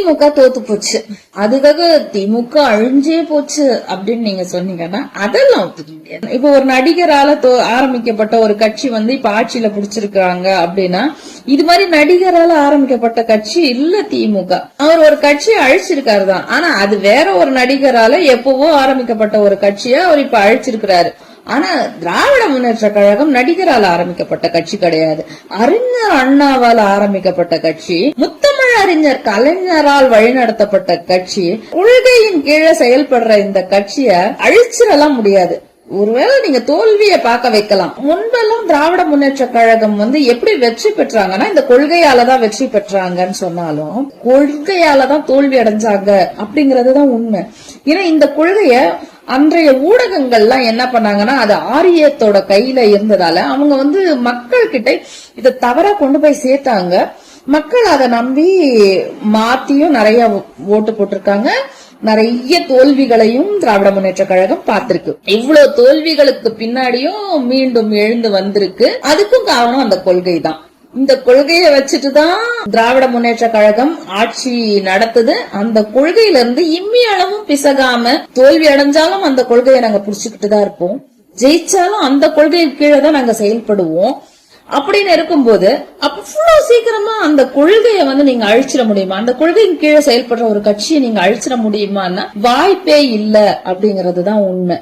திமுக தோத்து போச்சு, அதுக்காக திமுக அழிஞ்சே போச்சு அப்படின்னு நீங்க சொன்னீங்கன்னா அதெல்லாம் ஒத்துக்க முடியாது. இப்ப ஒரு நடிகரால ஆரம்பிக்கப்பட்ட ஒரு கட்சி இப்ப ஆட்சியில புடிச்சிருக்காங்க அப்படின்னா, இது மாதிரி நடிகரால ஆரம்பிக்கப்பட்ட கட்சி இல்ல திமுக. அவர் ஒரு கட்சியை அழிச்சிருக்காரு தான், ஆனா அது வேற ஒரு நடிகரால எப்பவோ ஆரம்பிக்கப்பட்ட ஒரு கட்சியை அவர் இப்ப அழிச்சிருக்கிறாரு. ஆனா திராவிட முன்னேற்ற கழகம் நடிகரால் ஆரம்பிக்கப்பட்ட கட்சி கிடையாது, அறிஞர் அண்ணாவால் ஆரம்பிக்கப்பட்ட கட்சி, முத்தமிழ் அறிஞர் கலைஞரால் வழிநடத்தப்பட்ட கட்சி. கொள்கையின் கீழே செயல்படுற இந்த கட்சிய அழிச்சிடலாம் முடியாது. ஒருவேளை நீங்க தோல்வியை பார்க்க வைக்கலாம். முன்பெல்லாம் திராவிட முன்னேற்ற கழகம் எப்படி வெற்றி பெற்றாங்கன்னா இந்த கொள்கையாலதான் வெற்றி பெற்றாங்கன்னு சொன்னாலும் கொள்கையாலதான் தோல்வி அடைஞ்சாங்க அப்படிங்கறதுதான் உண்மை. ஏன்னா இந்த கொள்கைய அன்றைய ஊடகங்கள்லாம் என்ன பண்ணாங்கன்னா அது ஆரியத்தோட கையில இருந்ததால அவங்க மக்கள் கிட்ட இத தவறா கொண்டு போய் சேர்த்தாங்க. மக்கள் அதை நம்பி மாத்தியும் நிறைய ஓட்டு போட்டிருக்காங்க. நிறைய தோல்விகளையும் திராவிட முன்னேற்ற கழகம் பார்த்திருக்கு. இவ்வளவு தோல்விகளுக்கு பின்னாடியும் மீண்டும் எழுந்து வந்திருக்கு. அதுக்கும் காரணம் அந்த கொள்கை தான். இந்த கொள்கையை வச்சுட்டுதான் திராவிட முன்னேற்ற கழகம் ஆட்சி நடத்துது. அந்த கொள்கையில இருந்து இம்மி அளவும் பிசகாம, தோல்வி அடைஞ்சாலும் அந்த கொள்கையை நாங்க புடிச்சுக்கிட்டு தான் இருப்போம், ஜெயிச்சாலும் அந்த கொள்கை கீழே தான் நாங்க செயல்படுவோம் அப்படின்னு இருக்கும்போது அவ்வளவு சீக்கிரமா அந்த கொள்கையை நீங்க அழிச்சிட முடியுமா? அந்த கொள்கையின் கீழே செயல்படுற ஒரு கட்சியை நீங்க அழிச்சிட முடியுமான்னா வாய்ப்பே இல்ல அப்படிங்கறதுதான் உண்மை.